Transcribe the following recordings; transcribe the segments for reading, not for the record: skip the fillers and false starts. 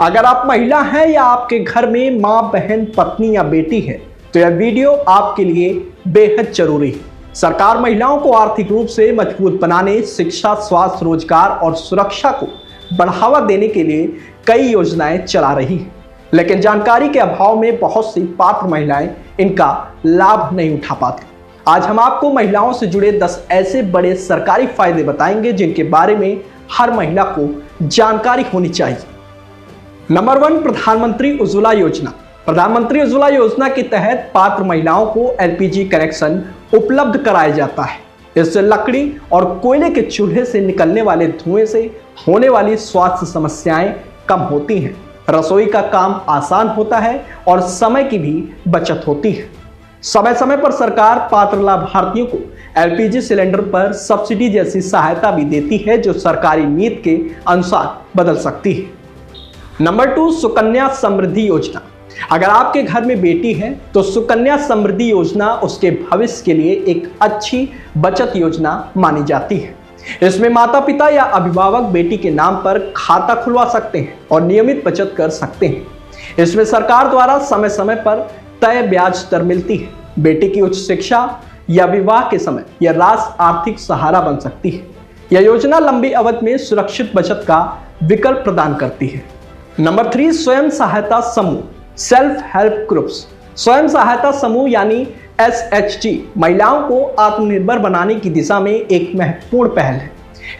अगर आप महिला हैं या आपके घर में मां, बहन, पत्नी या बेटी है तो यह वीडियो आपके लिए बेहद जरूरी है। सरकार महिलाओं को आर्थिक रूप से मजबूत बनाने, शिक्षा, स्वास्थ्य, रोजगार और सुरक्षा को बढ़ावा देने के लिए कई योजनाएं चला रही है, लेकिन जानकारी के अभाव में बहुत सी पात्र महिलाएं इनका लाभ नहीं उठा पाती। आज हम आपको महिलाओं से जुड़े 10 ऐसे बड़े सरकारी फायदे बताएंगे जिनके बारे में हर महिला को जानकारी होनी चाहिए। नंबर 1, प्रधानमंत्री उज्ज्वला योजना। प्रधानमंत्री उज्ज्वला योजना के तहत पात्र महिलाओं को एलपीजी कनेक्शन उपलब्ध कराया जाता है। इससे लकड़ी और कोयले के चूल्हे से निकलने वाले धुएं से होने वाली स्वास्थ्य समस्याएं कम होती हैं, रसोई का काम आसान होता है और समय की भी बचत होती है। समय समय पर सरकार पात्र लाभार्थियों को एलपीजी सिलेंडर पर सब्सिडी जैसी सहायता भी देती है, जो सरकारी नीति के अनुसार बदल सकती है। नंबर 2, सुकन्या समृद्धि योजना। अगर आपके घर में बेटी है तो सुकन्या समृद्धि योजना उसके भविष्य के लिए एक अच्छी बचत योजना मानी जाती है। इसमें माता पिता या अभिभावक बेटी के नाम पर खाता खुलवा सकते हैं और नियमित बचत कर सकते हैं। इसमें सरकार द्वारा समय समय पर तय ब्याज दर मिलती है। बेटी की उच्च शिक्षा या विवाह के समय यह राशि आर्थिक सहारा बन सकती है। यह योजना लंबी अवधि में सुरक्षित बचत का विकल्प प्रदान करती है। नंबर 3, स्वयं सहायता समूह, सेल्फ हेल्प ग्रुप्स। स्वयं सहायता समूह यानी SHG महिलाओं को आत्मनिर्भर बनाने की दिशा में एक महत्वपूर्ण पहल है।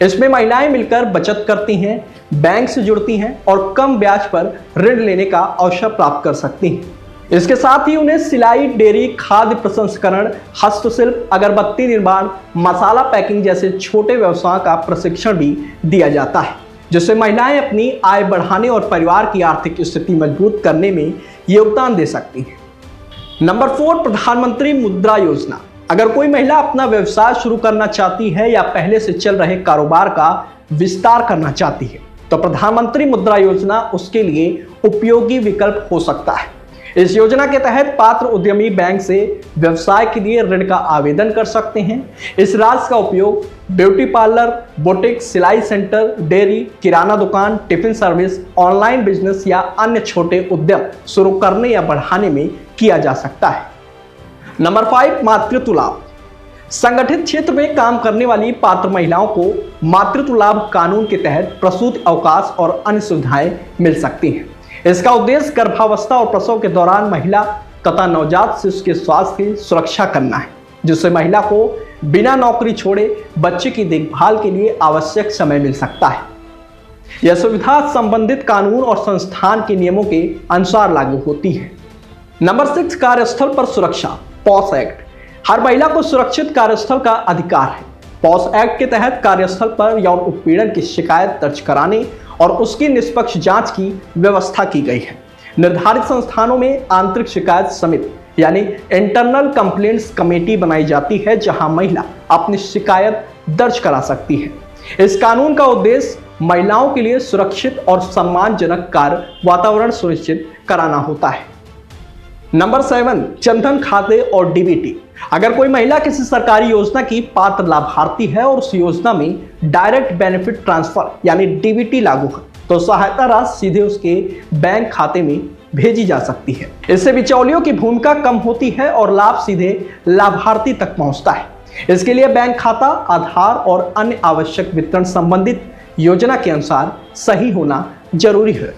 इसमें महिलाएं मिलकर बचत करती हैं, बैंक से जुड़ती हैं और कम ब्याज पर ऋण लेने का अवसर प्राप्त कर सकती हैं। इसके साथ ही उन्हें सिलाई, डेयरी, खाद्य प्रसंस्करण, हस्तशिल्प, अगरबत्ती निर्माण, मसाला पैकिंग जैसे छोटे व्यवसायों का प्रशिक्षण भी दिया जाता है, जिससे महिलाएं अपनी आय बढ़ाने और परिवार की आर्थिक स्थिति मजबूत करने में योगदान दे सकती हैं। नंबर 4, प्रधानमंत्री मुद्रा योजना। अगर कोई महिला अपना व्यवसाय शुरू करना चाहती है या पहले से चल रहे कारोबार का विस्तार करना चाहती है तो प्रधानमंत्री मुद्रा योजना उसके लिए उपयोगी विकल्प हो सकता है। इस योजना के तहत पात्र उद्यमी बैंक से व्यवसाय के लिए ऋण का आवेदन कर सकते हैं। इस राशि का उपयोग ब्यूटी पार्लर, बुटीक, सिलाई सेंटर, डेयरी, किराना दुकान, टिफिन सर्विस, ऑनलाइन बिजनेस या अन्य छोटे उद्यम शुरू करने या बढ़ाने में किया जा सकता है। नंबर 5, मातृत्व लाभ। संगठित क्षेत्र में काम करने वाली पात्र महिलाओं को मातृत्व लाभ कानून के तहत प्रसूति अवकाश और अन्य सुविधाएं मिल सकती हैं। इसका उद्देश्य गर्भावस्था और प्रसव के दौरान महिला तथा नवजात शिशु के स्वास्थ्य की सुरक्षा करना है, जिससे महिला को बिना नौकरी छोड़े बच्चे की देखभाल के लिए आवश्यक समय मिल सकता है। यह सुविधा संबंधित कानून और संस्थान के नियमों के अनुसार लागू होती है। नंबर 6, कार्यस्थल पर सुरक्षा, पॉक्सो एक्ट। हर महिला को सुरक्षित कार्यस्थल का अधिकार है। पॉक्सो एक्ट के तहत कार्यस्थल पर यौन उत्पीड़न की शिकायत दर्ज कराने और उसकी निष्पक्ष जांच की व्यवस्था की गई है। निर्धारित संस्थानों में आंतरिक शिकायत समिति यानी इंटरनल कंप्लेंट्स कमेटी बनाई जाती है, जहां महिला अपनी शिकायत दर्ज करा सकती है। इस कानून का उद्देश्य महिलाओं के लिए सुरक्षित और सम्मानजनक कार्य वातावरण सुनिश्चित कराना होता है। नंबर 7, जनधन खाते और डीबीटी। अगर कोई महिला किसी सरकारी योजना की पात्र लाभार्थी है और उस योजना में डायरेक्ट बेनिफिट ट्रांसफर यानी डीबीटी लागू है तो सहायता राशि सीधे उसके बैंक खाते में भेजी जा सकती है। इससे बिचौलियों की भूमिका कम होती है और लाभ सीधे लाभार्थी तक पहुंचता है। इसके लिए बैंक खाता, आधार और अन्य आवश्यक वितरण संबंधित योजना के अनुसार सही होना जरूरी है।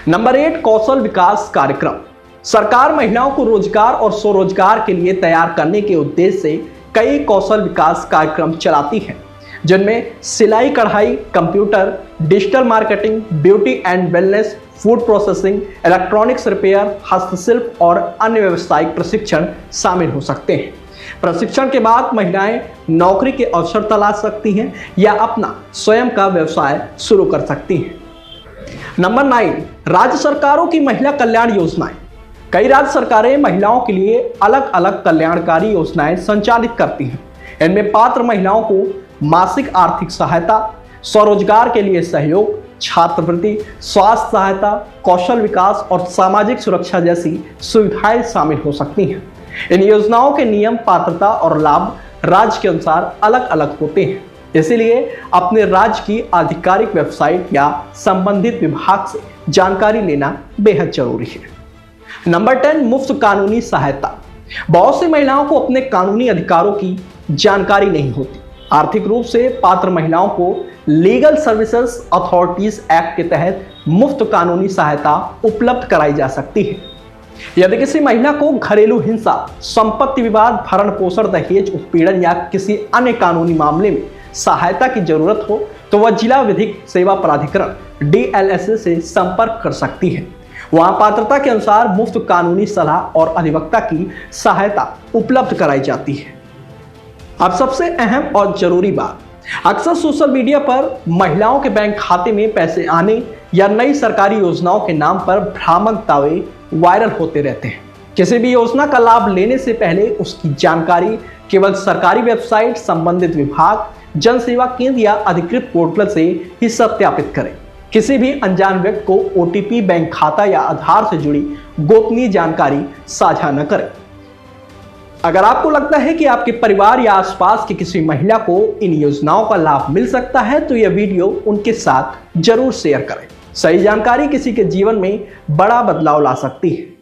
नंबर 8, कौशल विकास कार्यक्रम। सरकार महिलाओं को रोजगार और स्वरोजगार के लिए तैयार करने के उद्देश्य से कई कौशल विकास कार्यक्रम चलाती है, जिनमें सिलाई कढ़ाई, computer, digital marketing, beauty and wellness, food processing, electronics repair, हस्तशिल्प और अन्य व्यावसायिक प्रशिक्षण शामिल हो सकते हैं। प्रशिक्षण के बाद महिलाएं नौकरी के अवसर तलाश सकती हैं या अपना स्वयं का व्यवसाय शुरू कर सकती हैं। नंबर 9, राज्य सरकारों की महिला कल्याण योजनाएं। कई राज्य सरकारें महिलाओं के लिए अलग अलग कल्याणकारी योजनाएं संचालित करती हैं। इनमें पात्र महिलाओं को मासिक आर्थिक सहायता, स्वरोजगार के लिए सहयोग, छात्रवृत्ति, स्वास्थ्य सहायता, कौशल विकास और सामाजिक सुरक्षा जैसी सुविधाएं शामिल हो सकती हैं। इन योजनाओं के नियम, पात्रता और लाभ राज्य के अनुसार अलग अलग होते हैं। इसीलिए अपने राज्य की आधिकारिक वेबसाइट या संबंधित विभाग से जानकारी लेना बेहद जरूरी है। नंबर 10, मुफ्त कानूनी सहायता। बहुत सी महिलाओं को अपने कानूनी अधिकारों की जानकारी नहीं होती। आर्थिक रूप से पात्र महिलाओं को लीगल सर्विसेज अथॉरिटीज एक्ट के तहत मुफ्त कानूनी सहायता उपलब्ध कराई जा सकती है। यदि किसी महिला को घरेलू हिंसा, संपत्ति विवाद, भरण पोषण, दहेज, उत्पीड़न या किसी अन्य कानूनी मामले में सहायता की जरूरत हो तो वह जिला विधिक सेवा प्राधिकरण DLSA से संपर्क कर सकती है। वहां पात्रता के अनुसार मुफ्त कानूनी सलाह और अधिवक्ता की सहायता उपलब्ध कराई जाती है। अब सबसे अहम और जरूरी बात, अक्सर सोशल मीडिया पर महिलाओं के बैंक खाते में पैसे आने या नई सरकारी योजनाओं के नाम पर भ्रामक दावे वायरल होते रहते हैं। किसी भी योजना का लाभ लेने से पहले उसकी जानकारी केवल सरकारी वेबसाइट, संबंधित विभाग, जन सेवा केंद्र या अधिकृत पोर्टल से ही सत्यापित करें। किसी भी अनजान व्यक्ति को OTP, बैंक खाता या आधार से जुड़ी गोपनीय जानकारी साझा न करें। अगर आपको लगता है कि आपके परिवार या आसपास की किसी महिला को इन योजनाओं का लाभ मिल सकता है तो यह वीडियो उनके साथ जरूर शेयर करें। सही जानकारी किसी के जीवन में बड़ा बदलाव ला सकती है।